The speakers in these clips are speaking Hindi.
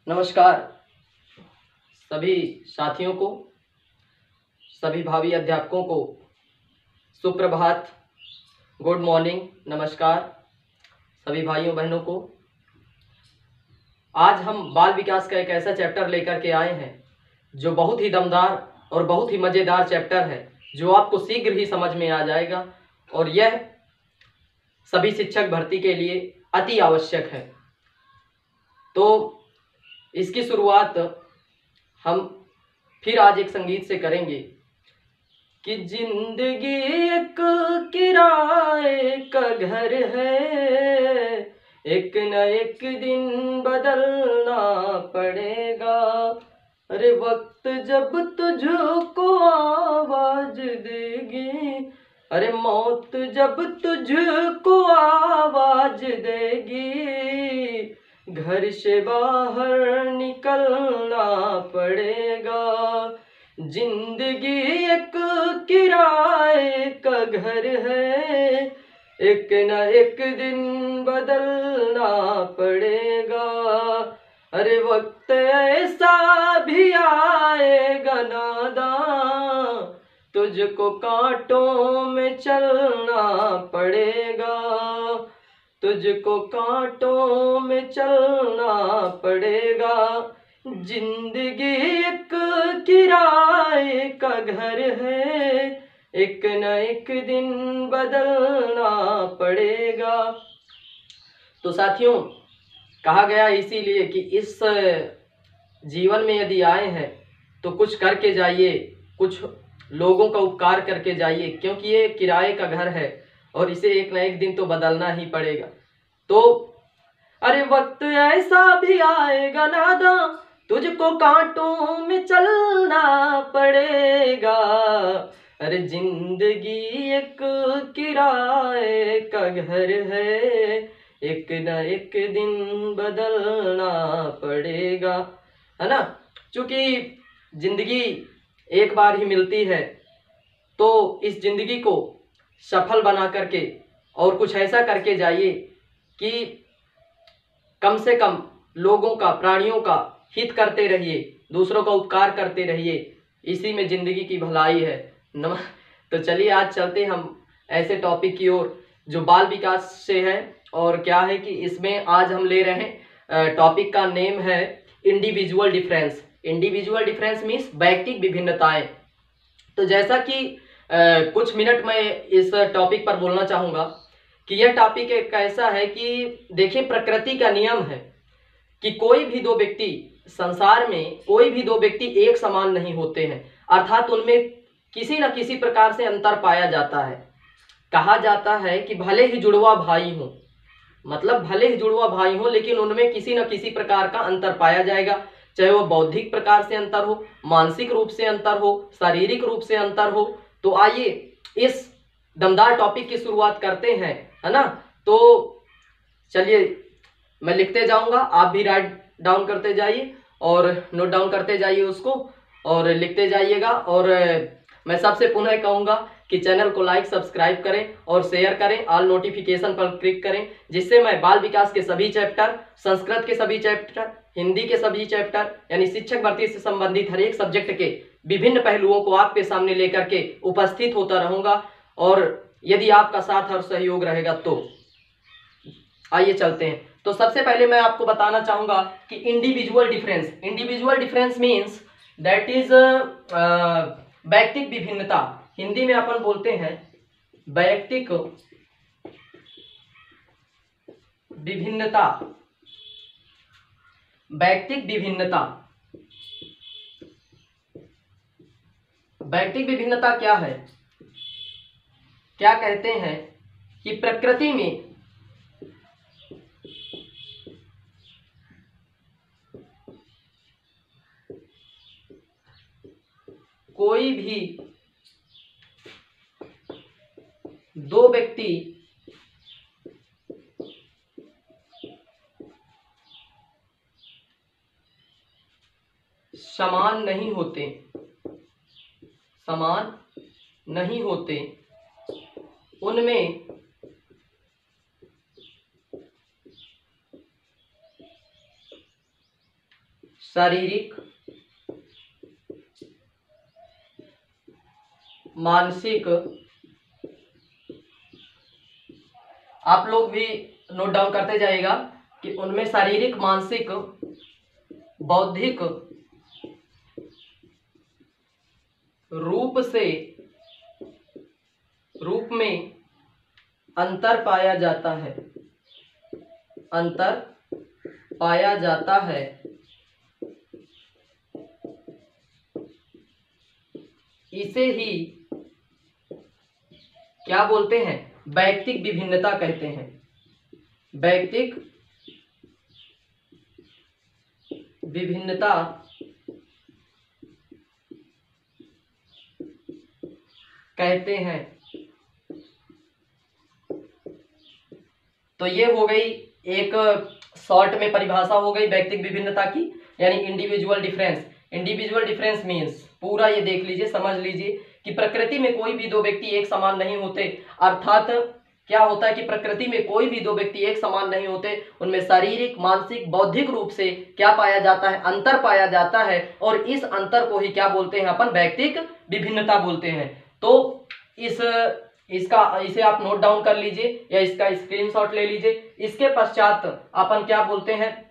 नमस्कार सभी साथियों को, सभी भावी अध्यापकों को सुप्रभात, गुड मॉर्निंग, नमस्कार सभी भाइयों बहनों को। आज हम बाल विकास का एक ऐसा चैप्टर लेकर के आए हैं जो बहुत ही दमदार और बहुत ही मज़ेदार चैप्टर है, जो आपको शीघ्र ही समझ में आ जाएगा और यह सभी शिक्षक भर्ती के लिए अति आवश्यक है। तो इसकी शुरुआत हम फिर आज एक संगीत से करेंगे कि जिंदगी एक किराए का घर है, एक न एक दिन बदलना पड़ेगा। अरे वक्त जब तुझको आवाज देगी, अरे मौत जब तुझको आवाज देगी, घर से बाहर निकलना पड़ेगा। जिंदगी एक किराए का घर है, एक न एक दिन बदलना पड़ेगा। अरे वक्त ऐसा भी आएगा नादां, तुझको कांटों में चलना पड़ेगा, तुझको कांटों में चलना पड़ेगा। जिंदगी एक किराए का घर है, एक न एक दिन बदलना पड़ेगा। तो साथियों, कहा गया इसीलिए कि इस जीवन में यदि आए हैं तो कुछ करके जाइए, कुछ लोगों का उपकार करके जाइए, क्योंकि ये किराए का घर है और इसे एक न एक दिन तो बदलना ही पड़ेगा। तो अरे वक्त ऐसा भी आएगा नादां, तुझको कांटों में चलना पड़ेगा। अरे जिंदगी एक किराए का घर है, एक न एक दिन बदलना पड़ेगा, है ना। क्योंकि जिंदगी एक बार ही मिलती है, तो इस जिंदगी को सफल बना करके और कुछ ऐसा करके जाइए कि कम से कम लोगों का, प्राणियों का हित करते रहिए, दूसरों का उपकार करते रहिए, इसी में जिंदगी की भलाई है। तो चलिए आज चलते हम ऐसे टॉपिक की ओर जो बाल विकास से है। और क्या है कि इसमें आज हम ले रहे हैं, टॉपिक का नेम है individual difference. Individual difference means व्यक्तिगत विभिन्नताएं। तो जैसा कि कुछ मिनट मैं इस टॉपिक पर बोलना चाहूँगा कि यह टॉपिक एक ऐसा है कि देखिए, प्रकृति का नियम है कि कोई भी दो व्यक्ति, संसार में कोई भी दो व्यक्ति एक समान नहीं होते हैं, अर्थात उनमें किसी न किसी प्रकार से अंतर पाया जाता है। कहा जाता है कि भले ही जुड़वा भाई हो, मतलब भले ही जुड़वा भाई हो, लेकिन उनमें किसी न किसी प्रकार का अंतर पाया जाएगा, चाहे वो बौद्धिक प्रकार से अंतर हो, मानसिक रूप से अंतर हो, शारीरिक रूप से अंतर हो। तो आइए इस दमदार टॉपिक की शुरुआत करते हैं, है ना। तो चलिए मैं लिखते जाऊंगा, आप भी राइट डाउन करते जाइए और नोट डाउन करते जाइए उसको और लिखते जाइएगा। और मैं सबसे पुनः कहूंगा कि चैनल को लाइक, सब्सक्राइब करें और शेयर करें, ऑल नोटिफिकेशन पर क्लिक करें, जिससे मैं बाल विकास के सभी चैप्टर, संस्कृत के सभी चैप्टर, हिंदी के सभी चैप्टर, यानी शिक्षक भर्ती से संबंधित हर एक सब्जेक्ट के विभिन्न पहलुओं को आपके सामने लेकर के उपस्थित होता रहूंगा। और यदि आपका साथ और सहयोग रहेगा तो आइए चलते हैं। तो सबसे पहले मैं आपको बताना चाहूंगा कि individual difference means that is व्यक्तिगत विभिन्नता। हिंदी में अपन बोलते हैं व्यक्तिगत विभिन्नता। व्यक्तिगत विभिन्नता, व्यक्तिगत विभिन्नता क्या है? क्या कहते हैं कि प्रकृति में कोई भी दो व्यक्ति समान नहीं होते, समान नहीं होते, उनमें शारीरिक, मानसिक, आप लोग भी नोट डाउन करते जाइएगा कि उनमें शारीरिक, मानसिक, बौद्धिक रूप में अंतर पाया जाता है, अंतर पाया जाता है। इसे ही क्या बोलते हैं? वैयक्तिक विभिन्नता कहते हैं। वैयक्तिक विभिन्नता कहते हैं। तो ये हो गई एक शॉर्ट में परिभाषा हो गई वैयक्तिक विभिन्नता की, यानी individual difference. Individual difference means पूरा ये देख लीजिए, समझ लीजिए कि प्रकृति में कोई भी दो व्यक्ति एक समान नहीं होते। अर्थात क्या होता है कि प्रकृति में कोई भी दो व्यक्ति एक समान नहीं होते, उनमें शारीरिक, मानसिक, बौद्धिक रूप से क्या पाया जाता है? अंतर पाया जाता है। और इस अंतर को ही क्या बोलते हैं अपन? वैयक्तिक विभिन्नता बोलते हैं। तो इसे आप नोट डाउन कर लीजिए या इसका स्क्रीनशॉट ले लीजिए। इसके पश्चात अपन क्या बोलते हैं,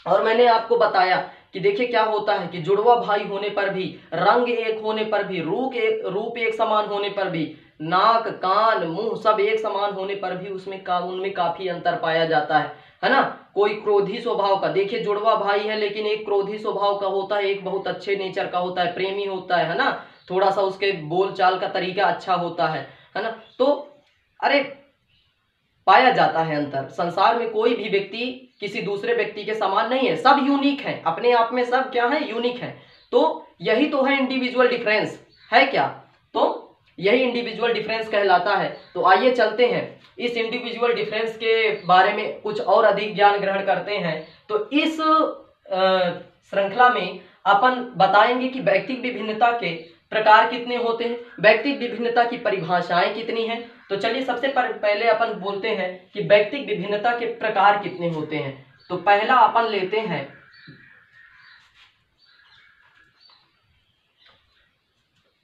और मैंने आपको बताया कि देखिए क्या होता है कि जुड़वा भाई होने पर भी, रंग एक होने पर भी, रूप एक समान होने पर भी, नाक, कान, मुंह सब एक समान होने पर भी उनमें काफी अंतर पाया जाता है ना। कोई क्रोधी स्वभाव का, देखिए जुड़वा भाई है लेकिन एक क्रोधी स्वभाव का होता है, एक बहुत अच्छे नेचर का होता है, प्रेमी होता है ना, थोड़ा सा उसके बोलचाल का तरीका अच्छा होता है ना। तो अरे पाया जाता है अंतर। संसार में कोई भी व्यक्ति किसी दूसरे व्यक्ति के समान नहीं है, सब यूनिक है, अपने आप में सब क्या है? यूनिक है। तो यही तो है इंडिविजुअल डिफरेंस, है क्या? तो यही इंडिविजुअल डिफरेंस कहलाता है। तो आइए चलते हैं इस इंडिविजुअल डिफरेंस के बारे में कुछ और अधिक ज्ञान ग्रहण करते हैं। तो इस श्रृंखला में अपन बताएंगे कि वैयक्तिक विभिन्नता के प्रकार कितने होते हैं, वैयक्तिक विभिन्नता की परिभाषाएं कितनी हैं। तो चलिए सबसे पहले अपन बोलते हैं कि वैयक्तिक विभिन्नता के प्रकार कितने होते हैं। तो पहला अपन लेते हैं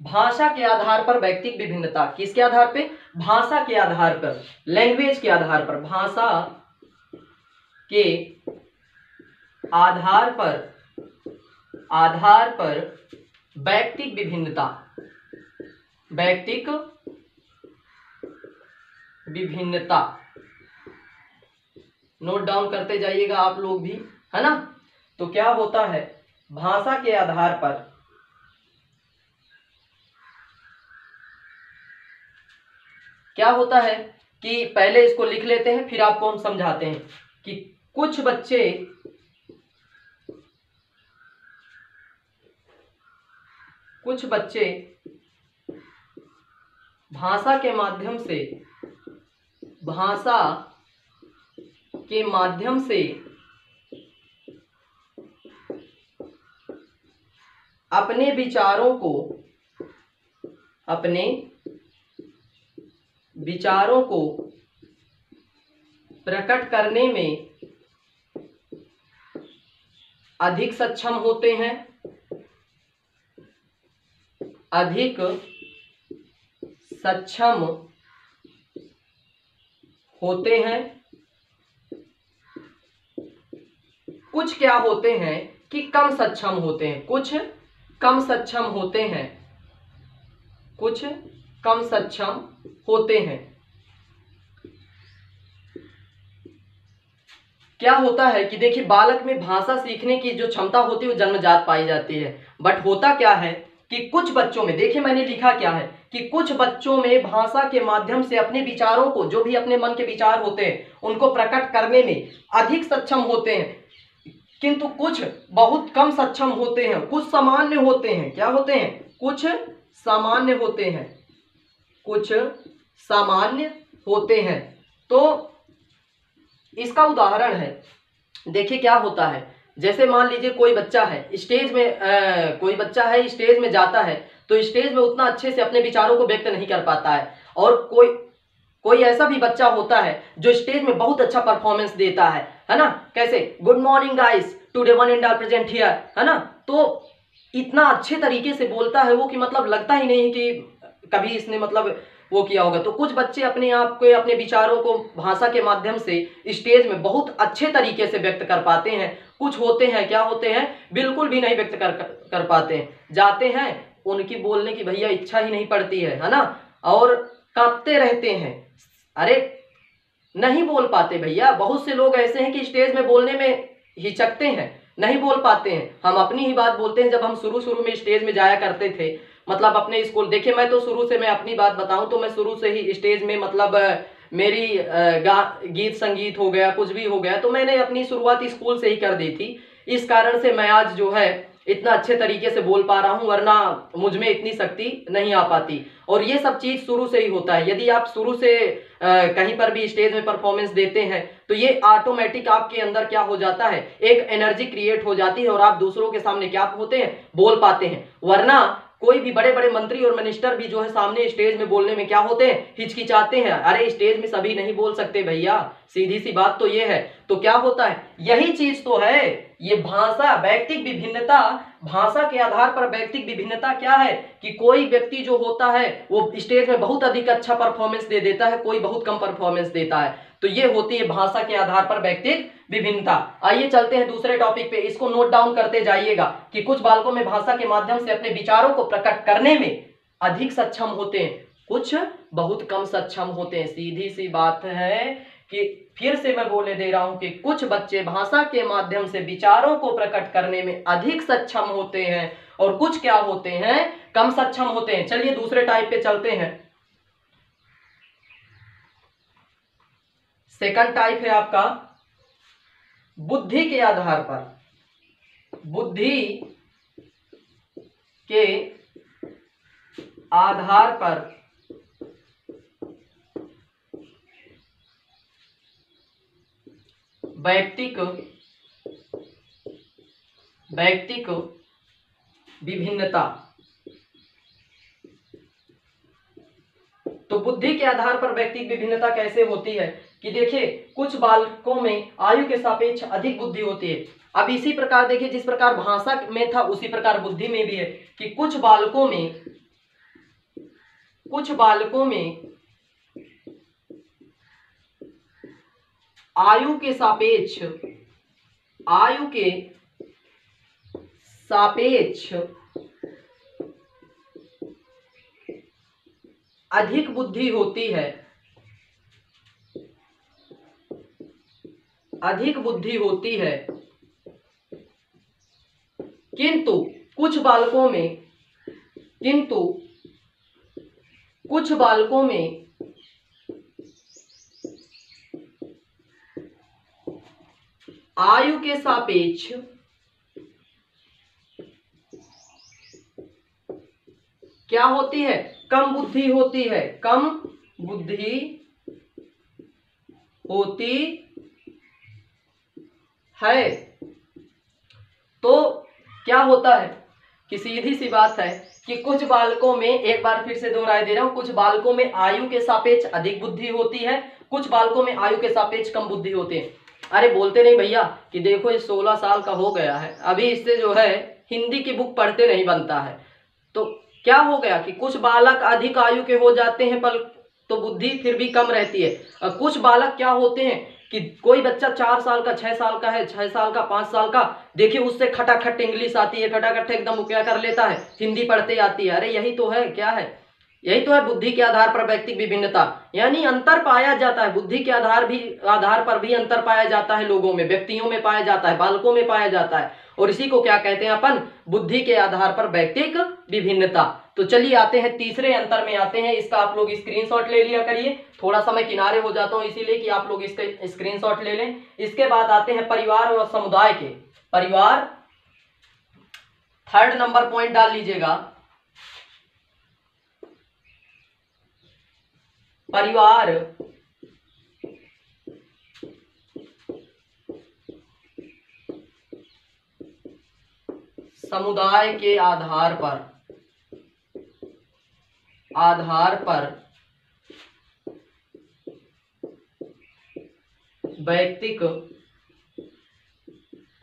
भाषा के आधार पर वैयक्तिक विभिन्नता। किसके आधार पे? भाषा के आधार पर, लैंग्वेज के आधार पर, भाषा के आधार पर वैयक्तिक विभिन्नता, वैयक्तिक विभिन्नता नोट डाउन करते जाइएगा आप लोग भी, है ना। तो क्या होता है, भाषा के आधार पर क्या होता है कि पहले इसको लिख लेते हैं फिर आपको हम समझाते हैं कि कुछ बच्चे भाषा के माध्यम से अपने विचारों को प्रकट करने में अधिक सक्षम होते हैं, अधिक सक्षम होते हैं। कुछ क्या होते हैं कि कम सक्षम होते हैं, कुछ कम सक्षम होते हैं, कुछ कम सक्षम होते हैं। क्या होता है कि देखिए बालक में भाषा सीखने की जो क्षमता होती है वो जन्मजात पाई जाती है, बट होता क्या है कि कुछ बच्चों में, देखिए मैंने लिखा क्या है कि कुछ बच्चों में भाषा के माध्यम से अपने विचारों को, जो भी अपने मन के विचार होते हैं उनको प्रकट करने में अधिक सक्षम होते हैं, किंतु कुछ बहुत कम सक्षम होते हैं, कुछ सामान्य होते हैं। क्या होते हैं? कुछ सामान्य होते हैं, कुछ सामान्य होते हैं। तो इसका उदाहरण है, देखिए क्या होता है, जैसे मान लीजिए कोई बच्चा है स्टेज में जाता है तो स्टेज में उतना अच्छे से अपने विचारों को व्यक्त नहीं कर पाता है, और कोई ऐसा भी बच्चा होता है जो स्टेज में बहुत अच्छा परफॉर्मेंस देता है ना। कैसे? Good morning guys, today one and are present here, है ना। तो इतना अच्छे तरीके से बोलता है वो कि मतलब लगता ही नहीं कि कभी इसने मतलब वो किया होगा। तो कुछ बच्चे अपने आप को, अपने विचारों को भाषा के माध्यम से स्टेज में बहुत अच्छे तरीके से व्यक्त कर पाते हैं। कुछ होते हैं, क्या होते हैं, बिल्कुल भी नहीं व्यक्त कर पाते हैं, जाते हैं, उनकी बोलने की भैया इच्छा ही नहीं पड़ती है ना, और कांपते रहते हैं। अरे नहीं बोल पाते भैया। बहुत से लोग ऐसे हैं कि स्टेज में बोलने में हिचकते हैं, नहीं बोल पाते हैं। हम अपनी ही बात बोलते हैं, जब हम शुरू में स्टेज में जाया करते थे, मतलब अपने स्कूल, देखिए मैं तो शुरू से, मैं अपनी बात बताऊं तो मैं शुरू से ही स्टेज में मतलब मेरी गीत संगीत हो गया, कुछ भी हो गया, तो मैंने अपनी शुरुआत स्कूल से ही कर दी थी। इस कारण से मैं आज जो है इतना अच्छे तरीके से बोल पा रहा हूं, वरना मुझ में इतनी शक्ति नहीं आ पाती। और ये सब चीज शुरू से ही होता है। यदि आप शुरू से कहीं पर भी स्टेज में परफॉर्मेंस देते हैं तो ये ऑटोमेटिक आपके अंदर क्या हो जाता है, एक एनर्जी क्रिएट हो जाती है और आप दूसरों के सामने क्या होते हैं, बोल पाते हैं। वरना कोई भी बड़े बड़े मंत्री और मिनिस्टर भी जो है सामने स्टेज में बोलने में क्या होते हैं, हिचकिचाते हैं। अरे स्टेज में सभी नहीं बोल सकते भैया, सीधी सी बात तो ये है। तो क्या होता है, यही चीज तो है ये भाषा, व्यक्तिक विभिन्नता। भाषा के आधार पर व्यक्तिक विभिन्नता क्या है कि कोई व्यक्ति जो होता है वो स्टेज में बहुत अधिक अच्छा परफॉर्मेंस दे देता है, कोई बहुत कम परफॉर्मेंस देता है। तो ये होती है भाषा के आधार पर व्यक्तिक विभिन्नता। आइए चलते हैं दूसरे टॉपिक पे, इसको नोट डाउन करते जाइएगा कि कुछ बालकों में भाषा के माध्यम से अपने विचारों को प्रकट करने में अधिक सक्षम होते हैं, कुछ बहुत कम सक्षम होते हैं। सीधी सी बात है कि फिर से मैं बोले दे रहा हूं कि कुछ बच्चे भाषा के माध्यम से विचारों को प्रकट करने में अधिक सक्षम होते हैं और कुछ क्या होते हैं, कम सक्षम होते हैं। चलिए दूसरे टाइप पे चलते हैं। सेकंड टाइप है आपका बुद्धि के आधार पर। बुद्धि के आधार पर व्यक्तिक विभिन्नता। तो बुद्धि के आधार पर व्यक्तिक विभिन्नता कैसे होती है कि देखिए कुछ बालकों में आयु के सापेक्ष अधिक बुद्धि होती है। अब इसी प्रकार देखिए, जिस प्रकार भाषा में था उसी प्रकार बुद्धि में भी है कि कुछ बालकों में आयु के सापेक्ष अधिक बुद्धि होती है, अधिक बुद्धि होती है। किंतु कुछ बालकों में आयु के सापेक्ष क्या होती है, कम बुद्धि होती है, कम बुद्धि होती है। तो क्या होता है कि सीधी सी बात है कि कुछ बालकों में, एक बार फिर से दोहराई दे रहा हूं, कुछ बालकों में आयु के सापेक्ष अधिक बुद्धि होती है, कुछ बालकों में आयु के सापेक्ष कम बुद्धि होती है। अरे बोलते नहीं भैया कि देखो ये 16 साल का हो गया है, अभी इससे जो है हिंदी की बुक पढ़ते नहीं बनता है। तो क्या हो गया कि कुछ बालक अधिक आयु के हो जाते हैं पर तो बुद्धि फिर भी कम रहती है। और कुछ बालक क्या होते हैं कि कोई बच्चा 4 साल का, 6 साल का है, 6 साल का, 5 साल का, देखिए उससे खटाखट इंग्लिश आती है, खटाखट एकदम वो क्या कर लेता है, हिंदी पढ़ते आती है। अरे यही तो है, क्या है, यही तो है बुद्धि के आधार पर व्यक्तिक विभिन्नता, यानी अंतर पाया जाता है। बुद्धि के आधार पर भी अंतर पाया जाता है, लोगों में, व्यक्तियों में पाया जाता है, बालकों में पाया जाता है। और इसी को क्या कहते हैं अपन, बुद्धि के आधार पर व्यक्तिक विभिन्नता। तो चलिए आते हैं तीसरे अंतर में आते हैं। इसका आप लोग स्क्रीनशॉट ले लिया करिए, थोड़ा सा मैं किनारे हो जाता हूं इसीलिए कि आप लोग इसका स्क्रीनशॉट ले लें। इसके बाद आते हैं परिवार और समुदाय के। परिवार, थर्ड नंबर पॉइंट डाल लीजिएगा। परिवार समुदाय के आधार पर व्यक्तिक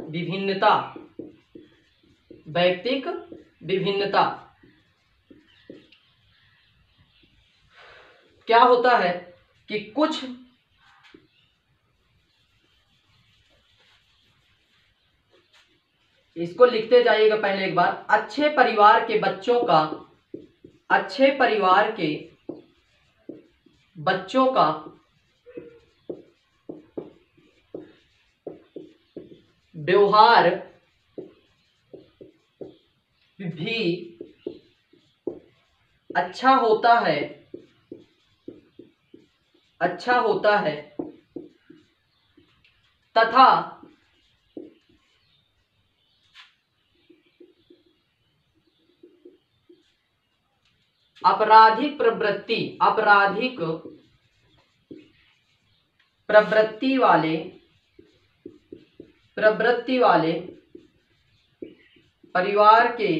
विभिन्नता, वैयक्तिक विभिन्नता। क्या होता है कि कुछ इसको लिखते जाइएगा पहले एक बार। अच्छे परिवार के बच्चों का, अच्छे परिवार के बच्चों का व्यवहार भी अच्छा होता है, अच्छा होता है तथा आपराधिक प्रवृत्ति वाले परिवार के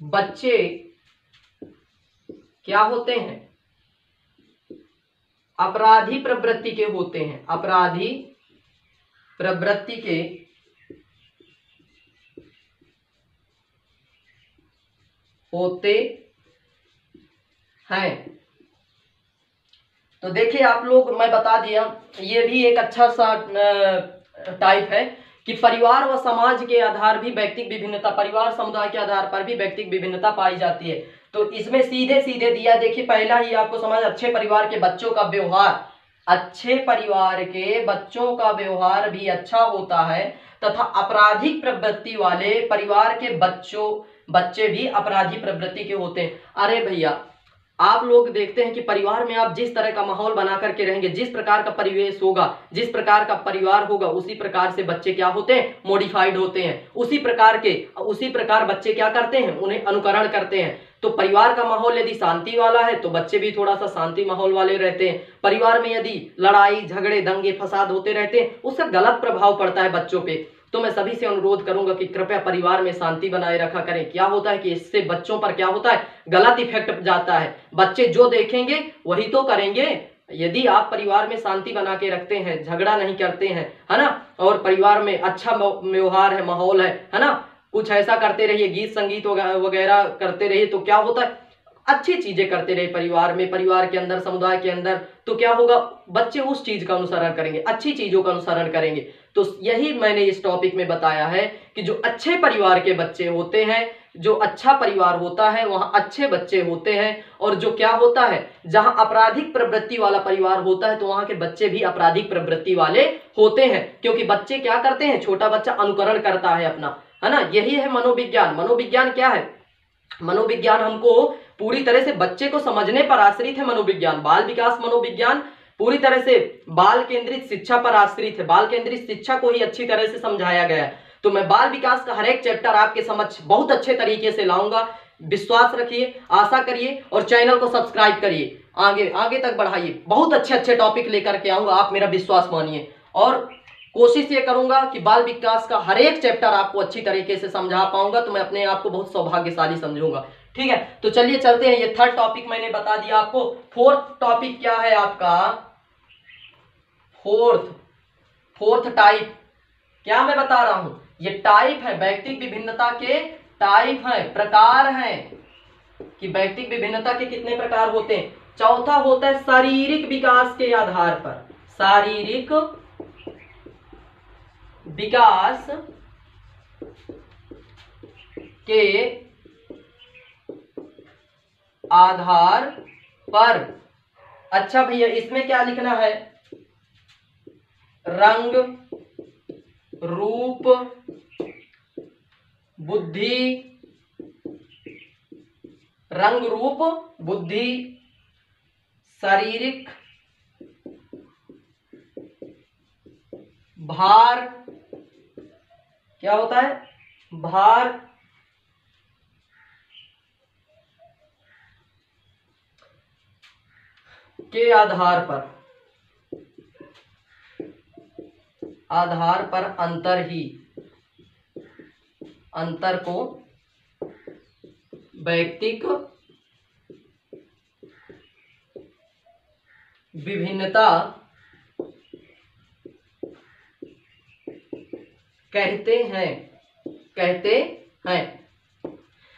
बच्चे क्या होते हैं, अपराधी प्रवृत्ति के होते हैं, अपराधी प्रवृत्ति के होते हैं। तो देखिए आप लोग, मैं बता दिया, ये भी एक अच्छा सा टाइप है कि परिवार व समाज के आधार भी व्यक्तिक विभिन्नता, परिवार समुदाय के आधार पर भी व्यक्तिक विभिन्नता पाई जाती है। तो इसमें सीधे सीधे दिया, देखिए पहला ही आपको समझ, अच्छे परिवार के बच्चों का व्यवहार, अच्छे परिवार के बच्चों का व्यवहार भी अच्छा होता है तथा आपराधिक प्रवृत्ति वाले परिवार के बच्चे भी अपराधी प्रवृत्ति के होते हैं। अरे भैया, आप लोग देखते हैं कि परिवार में आप जिस तरह का माहौल बना करके रहेंगे, जिस प्रकार का परिवेश होगा, जिस प्रकार का परिवार होगा, उसी प्रकार से बच्चे क्या होते हैं, मॉडिफाइड होते हैं। उसी प्रकार बच्चे क्या करते हैं, उन्हें अनुकरण करते हैं। तो परिवार का माहौल यदि शांति वाला है तो बच्चे भी थोड़ा सा शांति माहौल वाले रहते हैं। परिवार में यदि लड़ाई झगड़े दंगे फसाद होते रहते हैं, उसका गलत प्रभाव पड़ता है बच्चों पे। तो मैं सभी से अनुरोध करूंगा कि कृपया परिवार में शांति बनाए रखा करें। क्या होता है कि इससे बच्चों पर क्या होता है, गलत इफेक्ट जाता है। बच्चे जो देखेंगे वही तो करेंगे। यदि आप परिवार में शांति बना के रखते हैं, झगड़ा नहीं करते हैं, है ना, और परिवार में अच्छा व्यवहार है, माहौल है ना, कुछ ऐसा करते रहिए, गीत संगीत वगैरह करते रहिए, तो क्या होता है, अच्छी चीजें करते रहे परिवार में, परिवार के अंदर, समुदाय के अंदर, तो क्या होगा, बच्चे उस चीज का अनुसरण करेंगे, अच्छी चीजों का अनुसरण करेंगे। तो यही मैंने इस टॉपिक में बताया है कि जो अच्छे परिवार के बच्चे होते हैं, जो अच्छा परिवार होता है वहां अच्छे बच्चे होते हैं, और जो क्या होता है, जहां आपराधिक प्रवृत्ति वाला परिवार होता है तो वहां के बच्चे भी आपराधिक प्रवृत्ति वाले होते हैं। क्योंकि बच्चे क्या करते हैं, छोटा बच्चा अनुकरण करता है अपना, है ना। यही है मनोविज्ञान। मनोविज्ञान क्या है, मनोविज्ञान हमको पूरी तरह से बच्चे को समझने पर आश्रित है। मनोविज्ञान, बाल विकास मनोविज्ञान पूरी तरह से बाल केंद्रित शिक्षा पर आश्रित है। बाल केंद्रित शिक्षा को ही अच्छी तरह से समझाया गया है। तो मैं बाल विकास का हर एक चैप्टर आपके समक्ष बहुत अच्छे तरीके से लाऊंगा। विश्वास रखिए, आशा करिए और चैनल को सब्सक्राइब करिए, आगे आगे तक बढ़ाइए। बहुत अच्छे अच्छे टॉपिक लेकर के आऊंगा, आप मेरा विश्वास मानिए। और कोशिश ये करूंगा कि बाल विकास का हर एक चैप्टर आपको अच्छी तरीके से समझा पाऊंगा, तो मैं अपने आप को बहुत सौभाग्यशाली समझूंगा। ठीक है, तो चलिए चलते हैं। ये थर्ड टॉपिक मैंने बता दिया आपको। फोर्थ टॉपिक क्या है आपका, फोर्थ टाइप क्या मैं बता रहा हूं, ये टाइप है, व्यक्तिक विभिन्नता के टाइप है, प्रकार है कि व्यक्तिक विभिन्नता के कितने प्रकार होते हैं। चौथा होता है शारीरिक विकास के आधार पर, शारीरिक विकास के आधार पर। अच्छा भैया, इसमें क्या लिखना है, रंग, रूप, बुद्धि, रंग रूप बुद्धि, शारीरिक भार, क्या होता है, भार, के आधार पर अंतर को व्यक्तिक विभिन्नता कहते हैं, कहते हैं।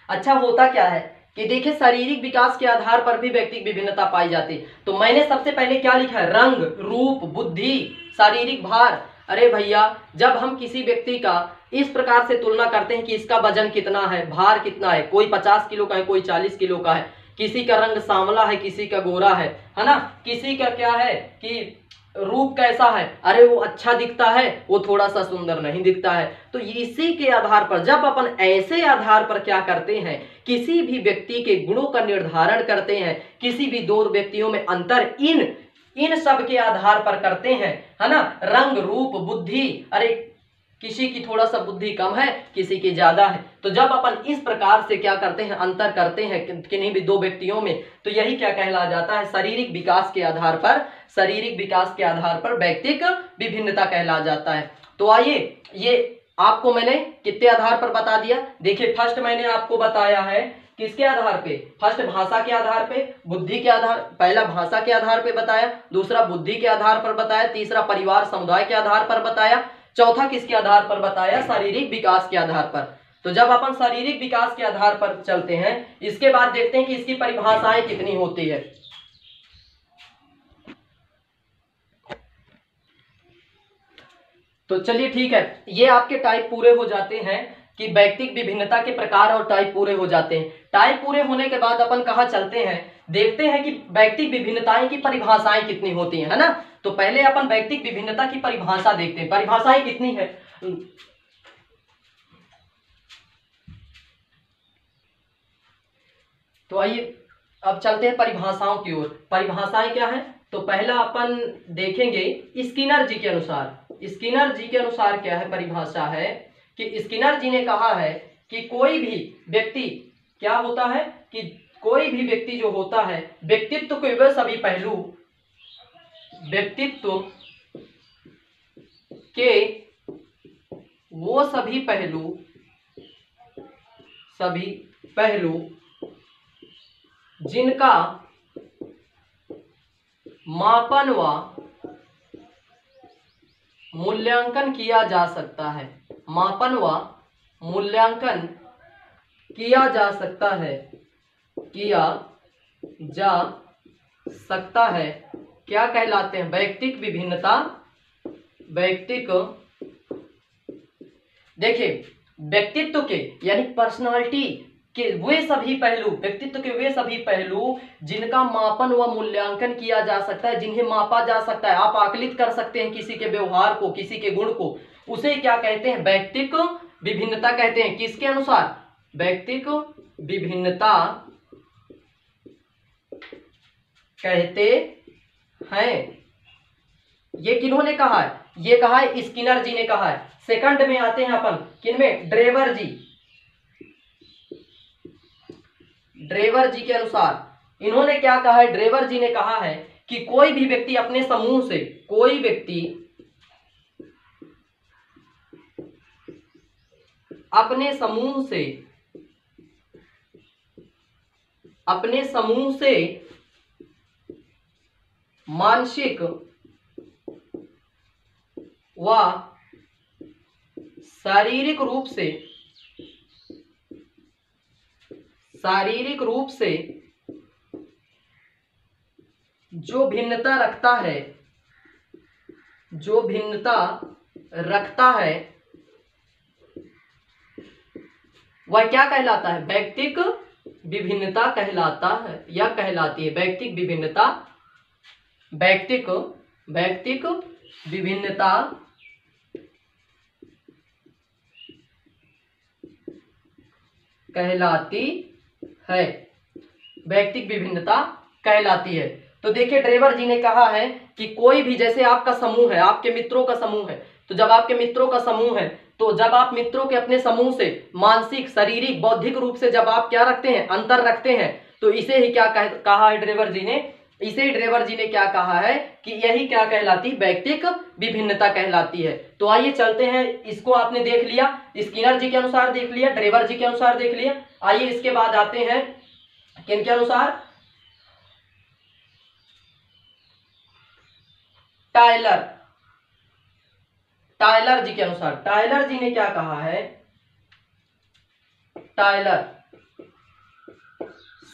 अच्छा, होता क्या है कि देखिए शारीरिक विकास के आधार पर भी व्यक्तिक विभिन्नता पाई जाती है। तो मैंने सबसे पहले क्या लिखा है, रंग, रूप, बुद्धि, शारीरिक भार। अरे भैया, जब हम किसी व्यक्ति का इस प्रकार से तुलना करते हैं कि इसका वजन कितना है, भार कितना है, कोई 50 किलो का है, कोई 40 किलो का है, किसी का रंग सांवला है, किसी का गोरा है ना, किसी का क्या है कि रूप कैसा है, अरे वो अच्छा दिखता है, वो थोड़ा सा सुंदर नहीं दिखता है। तो इसी के आधार पर जब अपन ऐसे आधार पर क्या करते हैं, किसी भी व्यक्ति के गुणों का निर्धारण करते हैं, किसी भी दो व्यक्तियों में अंतर इन सब के आधार पर करते हैं, है ना, रंग, रूप, बुद्धि, अरे किसी की थोड़ा सा बुद्धि कम है, किसी की ज्यादा है। तो जब अपन इस प्रकार से क्या करते हैं, अंतर करते हैं किन्हीं भी दो व्यक्तियों में, तो यही क्या कहला जाता है, शारीरिक विकास के आधार पर, शारीरिक विकास के आधार पर व्यक्तिक विभिन्नता कहला जाता है। तो आइए, ये आपको मैंने कितने आधार पर बता दिया। देखिए, फर्स्ट मैंने आपको बताया है किसके आधार पे, फर्स्ट भाषा के आधार पे, बुद्धि के आधार, पहला भाषा के आधार पे बताया, दूसरा बुद्धि के आधार पर बताया, तीसरा परिवार समुदाय के आधार पर बताया, चौथा किसके आधार पर बताया, शारीरिक विकास के आधार पर। तो जब अपन शारीरिक विकास के आधार पर चलते हैं, इसके बाद देखते हैं कि इसकी परिभाषाएं कितनी होती है। तो चलिए ठीक है, ये आपके टाइप पूरे हो जाते हैं कि व्यक्तिक विभिन्नता के प्रकार और टाइप पूरे हो जाते हैं। टाइप पूरे होने के बाद अपन कहाँ चलते हैं, देखते हैं कि व्यक्तिक विभिन्नताएं की परिभाषाएं कितनी होती हैं, है ना। तो पहले अपन व्यक्तिक विभिन्नता की परिभाषा देखते हैं, परिभाषाएं कितनी है। तो आइए अब चलते हैं परिभाषाओं की ओर। परिभाषाएं क्या है, तो पहला अपन देखेंगे स्किनर जी के अनुसार। स्किनर जी के अनुसार क्या है, परिभाषा है कि स्किनर जी ने कहा है कि कोई भी व्यक्ति क्या होता है, कि कोई भी व्यक्ति जो होता है, व्यक्तित्व के वे सभी पहलू, व्यक्तित्व के वो सभी पहलू जिनका मापन व मूल्यांकन किया जा सकता है, मापन व मूल्यांकन किया जा सकता है, किया जा सकता है, क्या कहलाते हैं, व्यक्तिक विभिन्नता। व्यक्तिक, देखिए व्यक्तित्व के यानी पर्सनालिटी के वे सभी पहलू, व्यक्तित्व के वे सभी पहलू जिनका मापन व मूल्यांकन किया जा सकता है, जिन्हें मापा जा सकता है, आप आकलित कर सकते हैं किसी के व्यवहार को, किसी के गुण को, उसे क्या कहते हैं, व्यक्तिक विभिन्नता कहते हैं। किसके अनुसार, व्यक्तिक विभिन्नता कहते हैं। ये किन्होंने कहा है, ये कहा है स्किनर जी ने कहा है। सेकंड में आते हैं अपन किनमें, ड्रेवर जी। ड्रेवर जी के अनुसार इन्होंने क्या कहा है, ड्रेवर जी ने कहा है कि कोई भी व्यक्ति अपने समूह से, कोई व्यक्ति अपने समूह से मानसिक व शारीरिक रूप से जो भिन्नता रखता है, वह क्या कहलाता है, व्यक्तिक विभिन्नता कहलाता है या कहलाती है। व्यक्तिक विभिन्नता, व्यक्तिक विभिन्नता कहलाती है, व्यक्तिक विभिन्नता कहलाती है। तो देखिए ड्रेवर जी ने कहा है कि कोई भी, जैसे आपका समूह है, आपके मित्रों का समूह है, तो जब आपके मित्रों का समूह है, तो जब आप मित्रों के अपने समूह से मानसिक, शारीरिक, बौद्धिक रूप से जब आप क्या रखते हैं, अंतर रखते हैं, तो इसे ही क्या कहा है ड्रेवर जी ने, इसे ड्रेवर जी ने क्या कहा है कि यही क्या कहलाती, व्यक्तिक विभिन्नता कहलाती है। तो आइए चलते हैं, इसको आपने देख लिया, स्किनर जी के अनुसार देख लिया, ड्रेवर जी के अनुसार देख लिया। आइए इसके बाद आते हैं किनके अनुसार, टायलर। टायलर जी के अनुसार, टायलर जी ने क्या कहा है, टायलर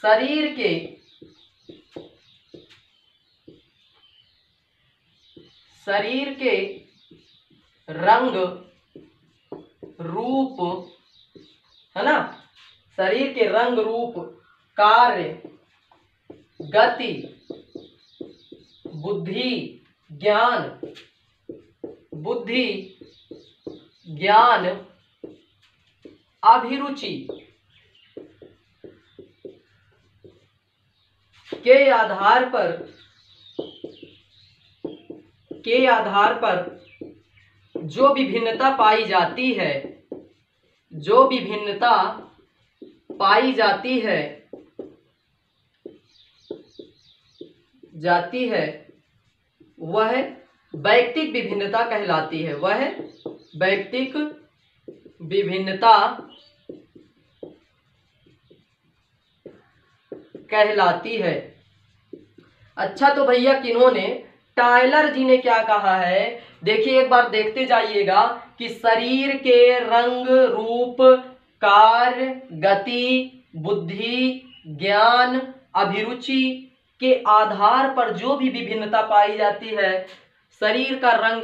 शरीर के रंग रूप, है ना, शरीर के रंग रूप, कार्य, गति, बुद्धि, ज्ञान, अभिरुचि के आधार पर जो विभिन्नता पाई जाती है वह वैयक्तिक विभिन्नता कहलाती है, वह वैयक्तिक विभिन्नता कहलाती है। अच्छा, तो भैया किन्होंने, टायलर जी ने क्या कहा है, देखिए एक बार देखते जाइएगा कि शरीर के रंग रूप, कार्य, गति, बुद्धि, ज्ञान, अभिरुचि के आधार पर जो भी विभिन्नता पाई जाती है, शरीर का रंग,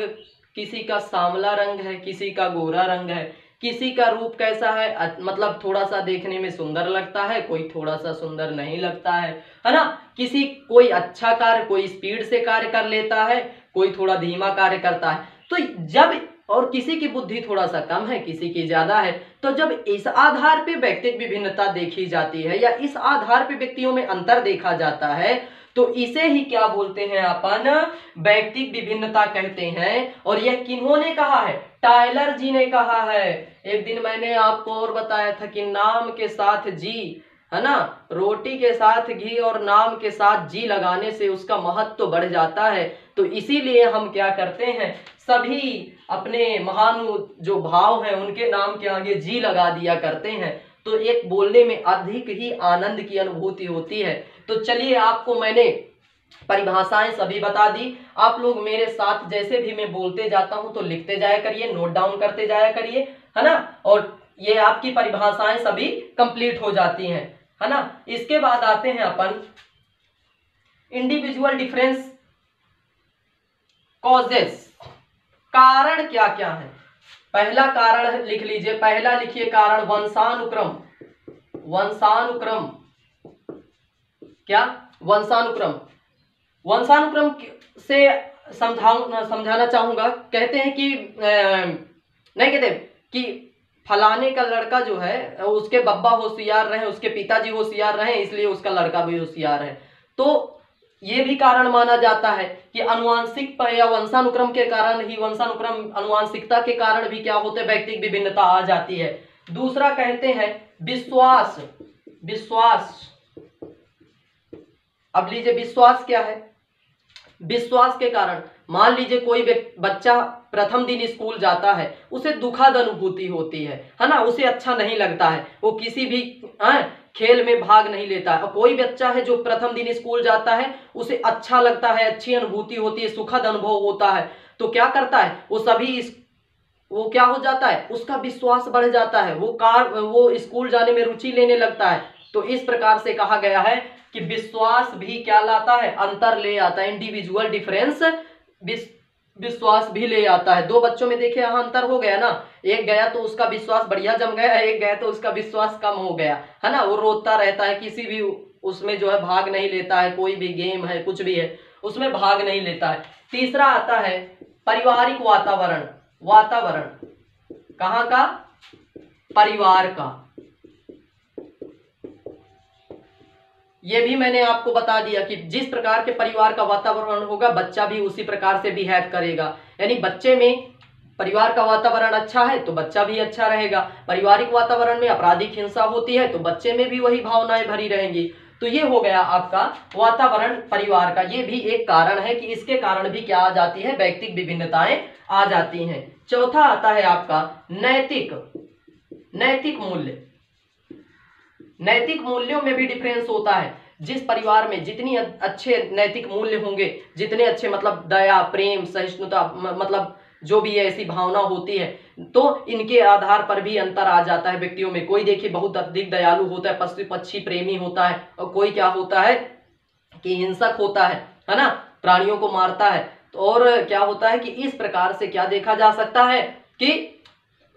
किसी का सांवला रंग है, किसी का गोरा रंग है, किसी का रूप कैसा है, मतलब थोड़ा सा देखने में सुंदर लगता है, कोई थोड़ा सा सुंदर नहीं लगता है ना, कोई अच्छा कार्य, कोई स्पीड से कार्य कर लेता है, कोई थोड़ा धीमा कार्य करता है। तो जब, और किसी की बुद्धि थोड़ा सा कम है, किसी की ज्यादा है, तो जब इस आधार पे व्यक्तिगत विभिन्नता देखी जाती है या इस आधार पे व्यक्तियों में अंतर देखा जाता है, तो इसे ही क्या बोलते हैं अपन, व्यक्तिगत विभिन्नता कहते हैं। और यह किन्होंने कहा है, टायलर जी ने कहा है। एक दिन मैंने आपको और बताया था कि नाम के साथ जी, है ना, रोटी के साथ घी और नाम के साथ जी लगाने से उसका महत्व बढ़ जाता है। तो इसीलिए हम क्या करते हैं, सभी अपने महान जो भाव हैं उनके नाम के आगे जी लगा दिया करते हैं, तो एक बोलने में अधिक ही आनंद की अनुभूति होती है। तो चलिए, आपको मैंने परिभाषाएं सभी बता दी, आप लोग मेरे साथ जैसे भी मैं बोलते जाता हूं तो लिखते जाया करिए, नोट डाउन करते जाया करिए, है ना, और ये आपकी परिभाषाएं सभी कंप्लीट हो जाती हैं, है ना। इसके बाद आते हैं अपन इंडिविजुअल डिफरेंस कॉजेस, कारण क्या क्या है। पहला कारण लिख लीजिए, पहला लिखिए कारण वंशानुक्रम, क्या, वंशानुक्रम से समझाना चाहूंगा। कहते हैं कि नहीं कहते कि फलाने का लड़का जो है उसके बब्बा होशियार रहे, उसके पिताजी होशियार रहे, इसलिए उसका लड़का भी होशियार है। तो ये भी कारण माना जाता है कि आनुवांशिक या वंशानुक्रम के कारण ही, वंशानुक्रम आनुवांशिकता के कारण भी क्या होते हैं, व्यक्तिगत विभिन्नता आ जाती है। दूसरा कहते हैं विश्वास, अब लीजिए विश्वास क्या है, विश्वास के कारण, मान लीजिए कोई बच्चा प्रथम दिन स्कूल जाता है, उसे दुखद अनुभूति होती है ना, उसे अच्छा नहीं लगता है, वो किसी भी खेल में भाग नहीं लेता है। और कोई बच्चा है जो प्रथम दिन स्कूल जाता है, उसे अच्छा लगता है, अच्छी अनुभूति होती है, सुखद अनुभव होता है, तो क्या करता है, वो क्या हो जाता है, उसका विश्वास बढ़ जाता है, वो स्कूल जाने में रुचि लेने लगता है। तो इस प्रकार से कहा गया है कि विश्वास भी क्या लाता है, अंतर ले आता है। इंडिविजुअल डिफरेंस विश्वास भी ले आता है। दो बच्चों में देखिए यहाँ अंतर हो गया ना, एक गया तो उसका विश्वास बढ़िया जम गया, एक गया तो उसका विश्वास कम हो गया, है ना, वो रोता रहता है, किसी भी उसमें जो है भाग नहीं लेता है, कोई भी गेम है कुछ भी है उसमें भाग नहीं लेता है। तीसरा आता है पारिवारिक वातावरण, कहाँ का, परिवार का। ये भी मैंने आपको बता दिया कि जिस प्रकार के परिवार का वातावरण होगा, बच्चा भी उसी प्रकार से बिहेव करेगा। यानी बच्चे में परिवार का वातावरण अच्छा है तो बच्चा भी अच्छा रहेगा, पारिवारिक वातावरण में आपराधिक हिंसा होती है तो बच्चे में भी वही भावनाएं भरी रहेंगी। तो ये हो गया आपका वातावरण परिवार का, ये भी एक कारण है कि इसके कारण भी क्या आ जाती है, व्यक्तिगत विभिन्नताएं आ जाती हैं। चौथा आता है आपका नैतिक मूल्य। नैतिक मूल्यों में भी डिफरेंस होता है। जिस परिवार में जितनी अच्छे नैतिक मूल्य होंगे, जितने अच्छे मतलब दया, प्रेम, सहिष्णुता, मतलब जो भी ऐसी भावना होती है, तो इनके आधार पर भी अंतर आ जाता है व्यक्तियों में। कोई देखिए बहुत अधिक दयालु होता है, पशु पक्षी प्रेमी होता है, और कोई क्या होता है कि हिंसक होता है ना, प्राणियों को मारता है। तो और क्या होता है कि इस प्रकार से क्या देखा जा सकता है कि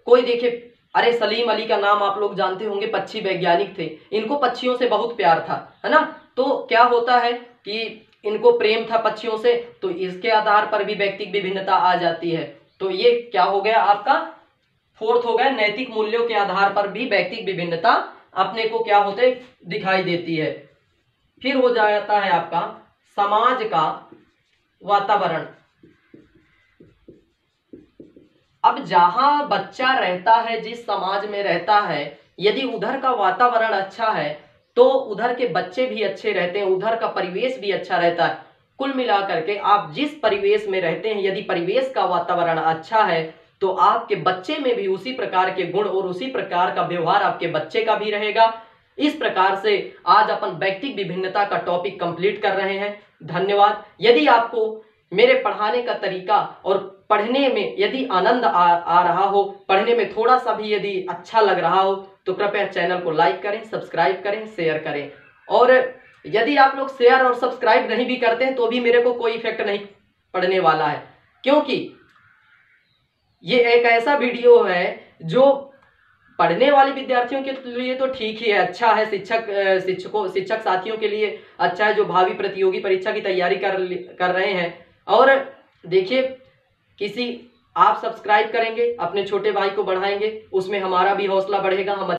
कोई देखिए, अरे सलीम अली का नाम आप लोग जानते होंगे, पक्षी वैज्ञानिक थे, इनको पक्षियों से बहुत प्यार था, है ना। तो क्या होता है कि इनको प्रेम था पक्षियों से, तो इसके आधार पर भी व्यक्तिगत विभिन्नता आ जाती है। तो ये क्या हो गया आपका, फोर्थ हो गया, नैतिक मूल्यों के आधार पर भी व्यक्तिगत विभिन्नता अपने को क्या होते दिखाई देती है। फिर हो जाता है आपका समाज का वातावरण। अब जहां बच्चा रहता है, जिस समाज में रहता है, यदि उधर का वातावरण अच्छा है तो उधर के बच्चे भी अच्छे रहते हैं, उधर का परिवेश भी अच्छा रहता है। कुल मिलाकर के आप जिस परिवेश में रहते हैं, यदि परिवेश का वातावरण अच्छा है तो आपके बच्चे में भी उसी प्रकार के गुण और उसी प्रकार का व्यवहार आपके बच्चे का भी रहेगा। इस प्रकार से आज अपन व्यक्तिगत विभिन्नता का टॉपिक कंप्लीट कर रहे हैं। धन्यवाद। यदि आपको मेरे पढ़ाने का तरीका और पढ़ने में यदि आनंद आ रहा हो, पढ़ने में थोड़ा सा भी यदि अच्छा लग रहा हो, तो कृपया चैनल को लाइक करें, सब्सक्राइब करें, शेयर करें। और यदि आप लोग शेयर और सब्सक्राइब नहीं भी करते हैं तो भी मेरे को कोई इफेक्ट नहीं पड़ने वाला है, क्योंकि ये एक ऐसा वीडियो है जो पढ़ने वाले विद्यार्थियों के लिए तो ठीक ही है, अच्छा है, शिक्षक साथियों के लिए अच्छा है, जो भावी प्रतियोगी परीक्षा की तैयारी कर रहे हैं। और देखिए, किसी आप सब्सक्राइब करेंगे, अपने छोटे भाई को बढ़ाएंगे, उसमें हमारा भी हौसला बढ़ेगा, हम